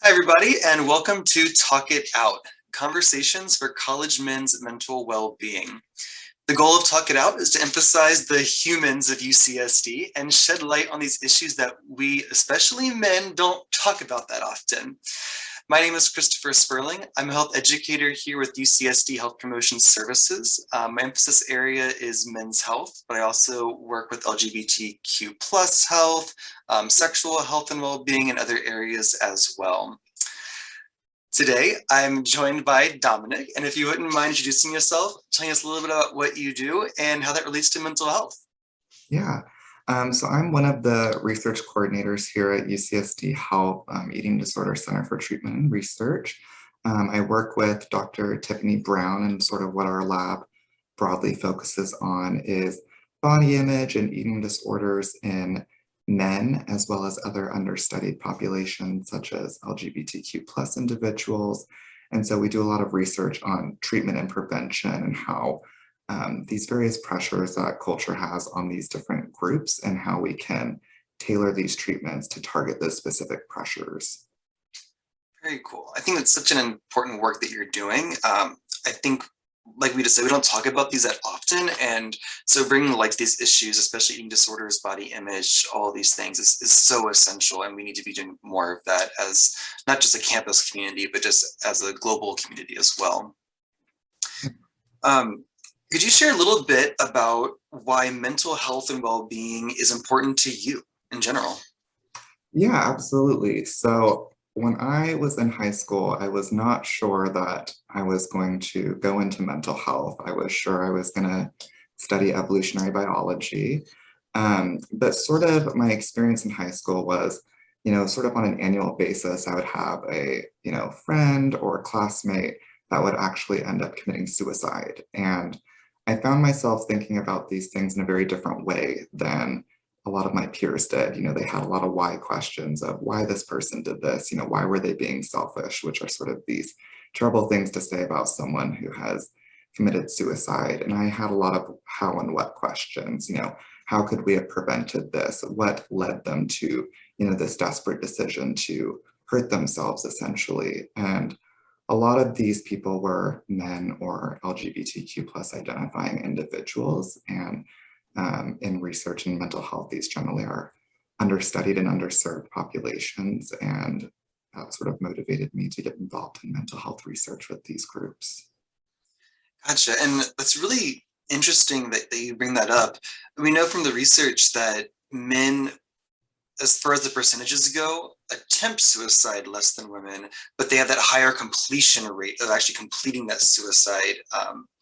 Hi, everybody, and welcome to Talk It Out, Conversations for College Men's Mental Well-Being. The goal of Talk It Out is to emphasize the humans of UCSD and shed light on these issues that we, especially men, don't talk about that often. My name is Christopher Spurling. I'm a health educator here with UCSD Health Promotion Services. My emphasis area is men's health, but I also work with LGBTQ plus health, sexual health and well-being, and other areas as well. Today, I'm joined by Dominic, and if you wouldn't mind introducing yourself, telling us a little bit about what you do and how that relates to mental health. Yeah, so I'm one of the research coordinators here at UCSD Health Eating Disorder Center for Treatment and Research. I work with Dr. Tiffany Brown, and sort of what our lab broadly focuses on is body image and eating disorders in men, as well as other understudied populations such as LGBTQ plus individuals. And so we do a lot of research on treatment and prevention and how these various pressures that culture has on these different groups and how we can tailor these treatments to target those specific pressures. Very cool. I think that's such an important work that you're doing. I think, like we just said, we don't talk about these that often. And so bringing light to these issues, especially eating disorders, body image, all these things is so essential. And we need to be doing more of that as not just a campus community, but just as a global community as well. Could you share a little bit about why mental health and well-being is important to you in general? Yeah, absolutely. So when I was in high school, I was not sure that I was going to go into mental health. I was sure I was going to study evolutionary biology. But sort of my experience in high school was, sort of on an annual basis, I would have a, friend or classmate that would actually end up committing suicide. And I found myself thinking about these things in a very different way than a lot of my peers did. They had a lot of why questions of why this person did this, why were they being selfish, which are sort of these terrible things to say about someone who has committed suicide. And I had a lot of how and what questions, how could we have prevented this? What led them to, this desperate decision to hurt themselves essentially? And a lot of these people were men or LGBTQ plus identifying individuals. And in research and mental health, these generally are understudied and underserved populations. And that sort of motivated me to get involved in mental health research with these groups. Gotcha. And that's really interesting that you bring that up. We know from the research that men, as far as the percentages go, attempt suicide less than women, but they have that higher completion rate of actually completing that suicide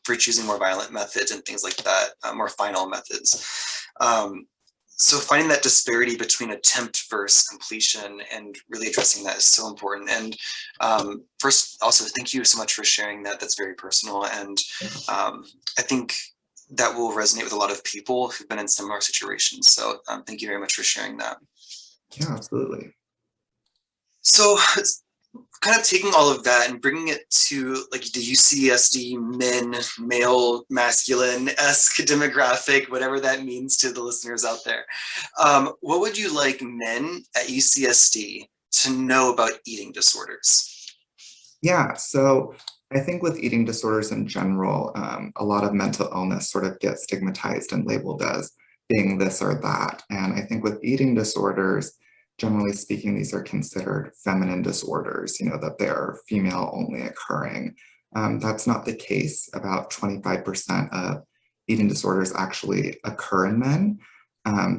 for choosing more violent methods and things like that, more final methods. So finding that disparity between attempt versus completion and really addressing that is so important. And first, also, thank you so much for sharing that. That's very personal. And I think that will resonate with a lot of people who've been in similar situations. So thank you very much for sharing that. Yeah, absolutely. So kind of taking all of that and bringing it to like the UCSD men, male, masculine-esque demographic, whatever that means to the listeners out there. What would you like men at UCSD to know about eating disorders? Yeah, so I think with eating disorders in general, a lot of mental illness sort of gets stigmatized and labeled as being this or that. And I think with eating disorders, generally speaking, these are considered feminine disorders, that they're female only occurring. That's not the case. About 25% of eating disorders actually occur in men.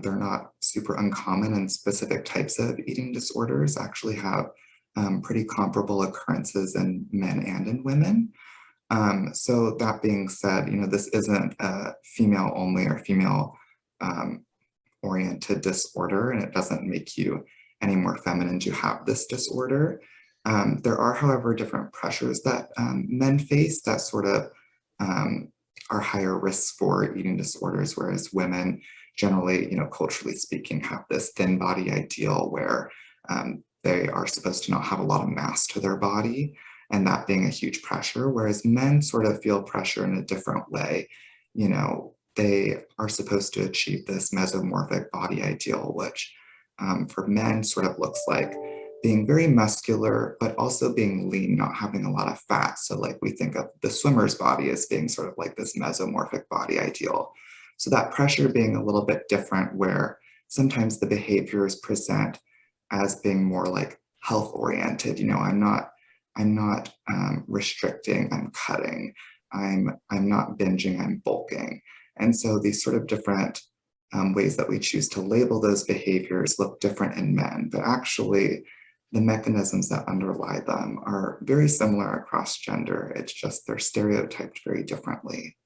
They're not super uncommon, and specific types of eating disorders actually have pretty comparable occurrences in men and in women. So that being said, this isn't a female only or female oriented disorder, and it doesn't make you any more feminine to have this disorder. There are, however, different pressures that men face that sort of are higher risks for eating disorders, whereas women generally, culturally speaking, have this thin body ideal where they are supposed to not have a lot of mass to their body, and that being a huge pressure, whereas men sort of feel pressure in a different way. They are supposed to achieve this mesomorphic body ideal, which for men sort of looks like being very muscular, but also being lean, not having a lot of fat. So like we think of the swimmer's body as being sort of like this mesomorphic body ideal. So that pressure being a little bit different, where sometimes the behaviors present as being more like health oriented. I'm not restricting, I'm cutting, I'm not binging, I'm bulking. And so these sort of different ways that we choose to label those behaviors look different in men, but actually the mechanisms that underlie them are very similar across gender. It's just they're stereotyped very differently.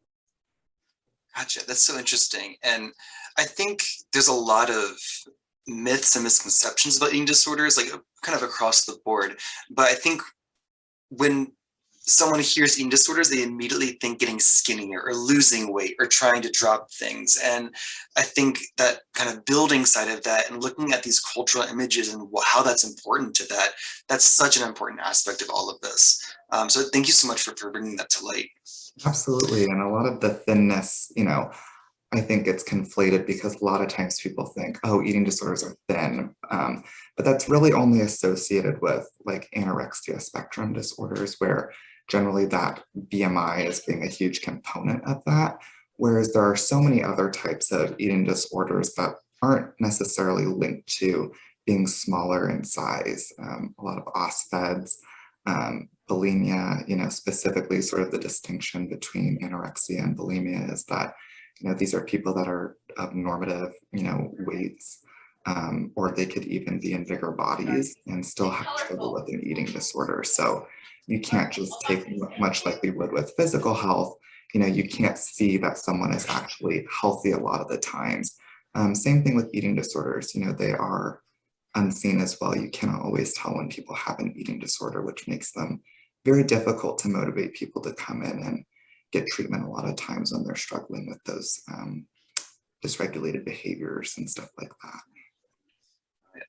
Gotcha. That's so interesting. And I think there's a lot of myths and misconceptions about eating disorders, like kind of across the board. But I think when someone hears eating disorders, they immediately think getting skinnier or losing weight or trying to drop things. And I think that kind of building side of that and looking at these cultural images and how that's important to that, that's such an important aspect of all of this. So thank you so much for bringing that to light. Absolutely. And a lot of the thinness, I think it's conflated because a lot of times people think, oh, eating disorders are thin. But that's really only associated with like anorexia spectrum disorders, where generally that BMI is being a huge component of that. Whereas there are so many other types of eating disorders that aren't necessarily linked to being smaller in size. A lot of OSFEDs, bulimia, specifically sort of the distinction between anorexia and bulimia is that these are people that are of normative, weights, or they could even be in bigger bodies and still have trouble with an eating disorder. So you can't just take, much like we would with physical health, you can't see that someone is actually healthy a lot of the times. Same thing with eating disorders, they are unseen as well. You cannot always tell when people have an eating disorder, which makes them very difficult to motivate people to come in and get treatment a lot of times when they're struggling with those dysregulated behaviors and stuff like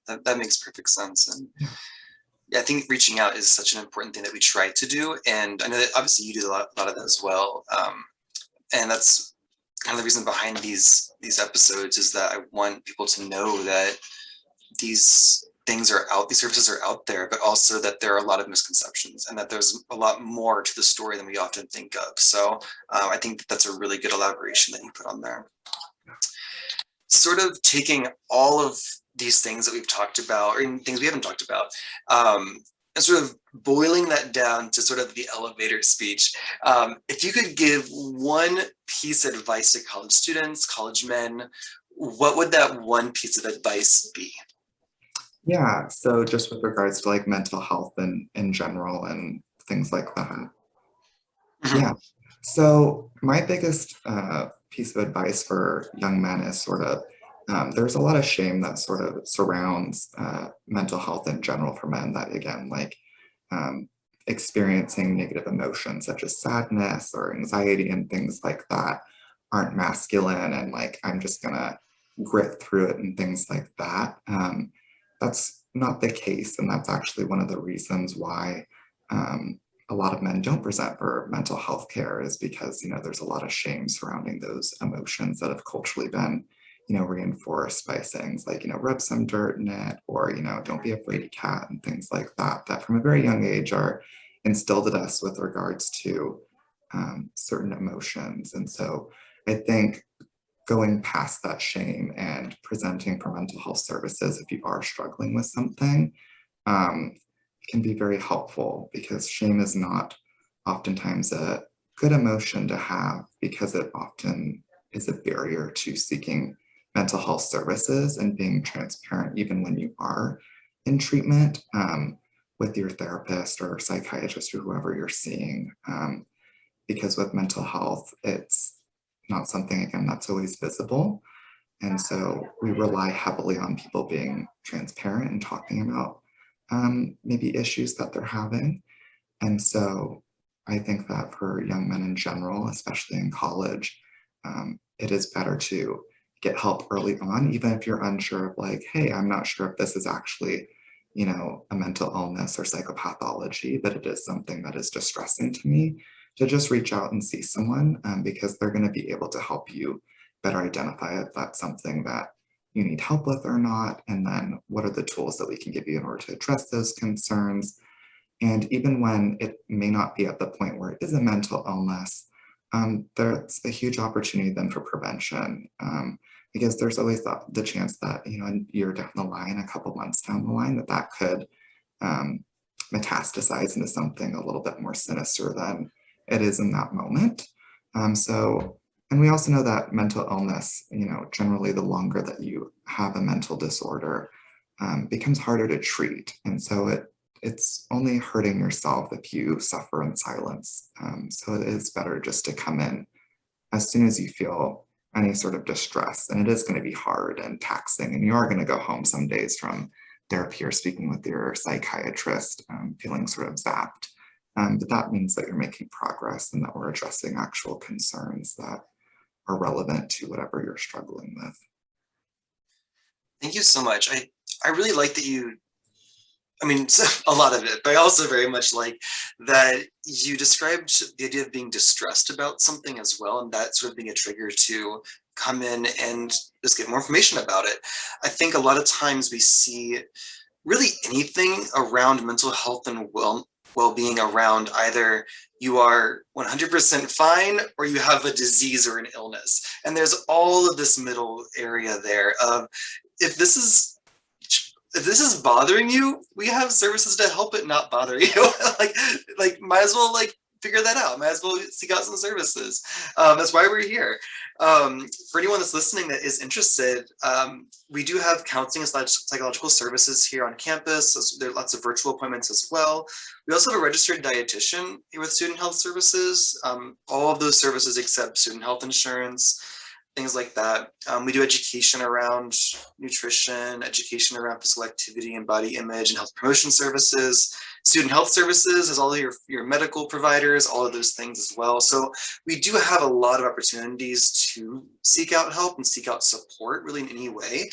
that. That makes perfect sense. And yeah, I think reaching out is such an important thing that we try to do. And I know that obviously you do a lot of that as well. And that's kind of the reason behind these episodes is that I want people to know that these things are out, these services are out there, but also that there are a lot of misconceptions and that there's a lot more to the story than we often think of. So I think that's a really good elaboration that you put on there. Sort of taking all of these things that we've talked about, or even things we haven't talked about, and sort of boiling that down to sort of the elevator speech. If you could give one piece of advice to college students, college men, what would that one piece of advice be? Yeah, so just with regards to like mental health and in general and things like that. Mm-hmm. Yeah, so my biggest piece of advice for young men is sort of, there's a lot of shame that sort of surrounds mental health in general for men that, again, like experiencing negative emotions such as sadness or anxiety and things like that aren't masculine and like, I'm just gonna grit through it and things like that. That's not the case. And that's actually one of the reasons why a lot of men don't present for mental health care is because, there's a lot of shame surrounding those emotions that have culturally been, reinforced by sayings like, rub some dirt in it, or, don't be afraid of cat and things like that, that from a very young age are instilled in us with regards to certain emotions. And so I think going past that shame and presenting for mental health services if you are struggling with something can be very helpful, because shame is not oftentimes a good emotion to have because it often is a barrier to seeking mental health services and being transparent even when you are in treatment with your therapist or psychiatrist or whoever you're seeing. Because with mental health, it's not something, again, that's always visible. And so we rely heavily on people being transparent and talking about maybe issues that they're having. And so I think that for young men in general, especially in college, it is better to get help early on, even if you're unsure of like, hey, I'm not sure if this is actually, a mental illness or psychopathology, but it is something that is distressing to me, to just reach out and see someone because they're going to be able to help you better identify if that's something that you need help with or not, and then what are the tools that we can give you in order to address those concerns. And even when it may not be at the point where it is a mental illness, there's a huge opportunity then for prevention, because there's always the chance that, you know, a year down the line, a couple months down the line, that could um, metastasize into something a little bit more sinister than it is in that moment. And we also know that mental illness, you know, generally the longer that you have a mental disorder, becomes harder to treat. And so it's only hurting yourself if you suffer in silence. So it is better just to come in as soon as you feel any sort of distress. And it is going to be hard and taxing. And you are going to go home some days from therapy or speaking with your psychiatrist, feeling sort of zapped. But that means that you're making progress and that we're addressing actual concerns that are relevant to whatever you're struggling with. Thank you so much. I really like that you, I mean, a lot of it, but I also very much like that you described the idea of being distressed about something as well, and that sort of being a trigger to come in and just get more information about it. I think a lot of times we see really anything around mental health and well-being around either you are 100% fine or you have a disease or an illness. And there's all of this middle area there of if this is bothering you, we have services to help it not bother you. like might as well figure that out. Might as well seek out some services. That's why we're here. For anyone that's listening that is interested, we do have counseling and psychological services here on campus. There are lots of virtual appointments as well. We also have a registered dietitian here with Student Health Services. All of those services accept student health insurance, things like that. We do education around nutrition, education around physical activity and body image and health promotion services. Student health services has all of your medical providers, all of those things as well. So we do have a lot of opportunities to seek out help and seek out support really in any way.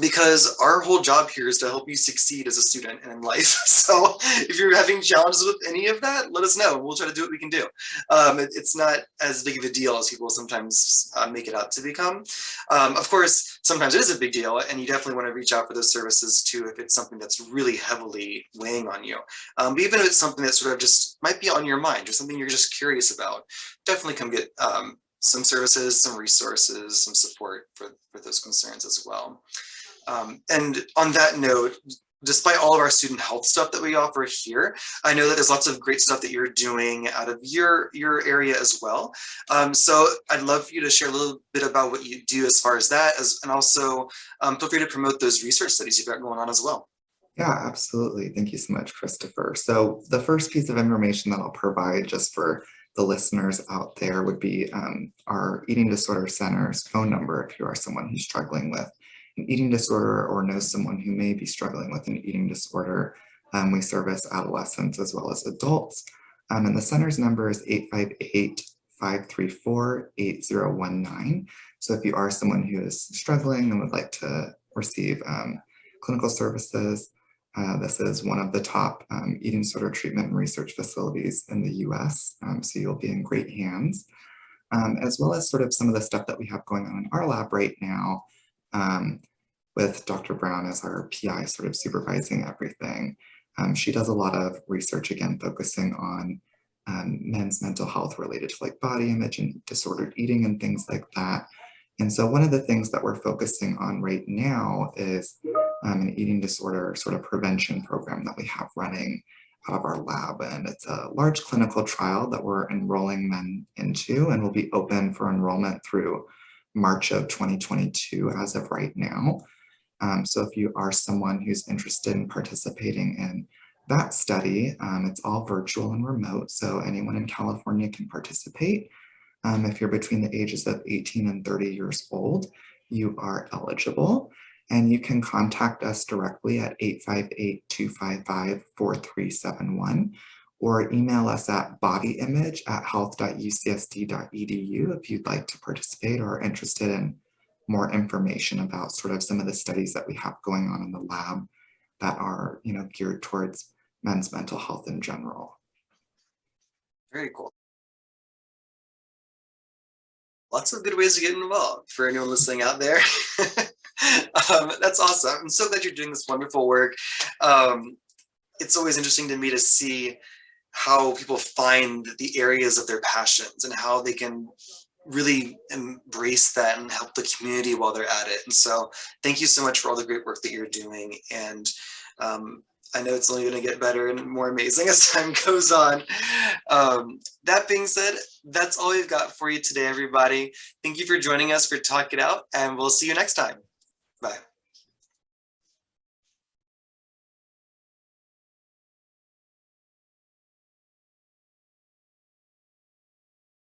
Because our whole job here is to help you succeed as a student and in life. So if you're having challenges with any of that, let us know. We'll try to do what we can do. It's not as big of a deal as people sometimes make it out to become. Of course, sometimes it is a big deal, and you definitely want to reach out for those services too if it's something that's really heavily weighing on you. But even if it's something that sort of just might be on your mind or something you're just curious about, definitely come get some services, some resources, some support for those concerns as well. And on that note, despite all of our student health stuff that we offer here, I know that there's lots of great stuff that you're doing out of your area as well. So I'd love for you to share a little bit about what you do as far as that, and also feel free to promote those research studies you've got going on as well. Yeah, absolutely. Thank you so much, Christopher. So the first piece of information that I'll provide just for the listeners out there would be our Eating Disorder Center's phone number if you are someone who's struggling with an eating disorder or knows someone who may be struggling with an eating disorder. We service adolescents as well as adults. And the center's number is 858-534-8019. So if you are someone who is struggling and would like to receive clinical services, this is one of the top eating disorder treatment and research facilities in the US. So you'll be in great hands, as well as sort of some of the stuff that we have going on in our lab right now, with Dr. Brown as our PI sort of supervising everything. She does a lot of research, again, focusing on men's mental health related to like body image and disordered eating and things like that. And so one of the things that we're focusing on right now is an eating disorder sort of prevention program that we have running out of our lab. And it's a large clinical trial that we're enrolling men into and will be open for enrollment through March of 2022 as of right now. So if you are someone who's interested in participating in that study, it's all virtual and remote, so anyone in California can participate. If you're between the ages of 18 and 30 years old, you are eligible, and you can contact us directly at 858-255-4371 or email us at bodyimage@health.ucsd.edu if you'd like to participate or are interested in more information about sort of some of the studies that we have going on in the lab that are, you know, geared towards men's mental health in general. Very cool. lots of good ways to get involved for anyone listening out there. That's awesome. I'm so glad you're doing this wonderful work. It's always interesting to me to see how people find the areas of their passions and how they can really embrace that and help the community while they're at it. And so thank you so much for all the great work that you're doing. And I know it's only going to get better and more amazing as time goes on. That being said, that's all we've got for you today, everybody. Thank you for joining us for Talk It Out, and we'll see you next time. Bye.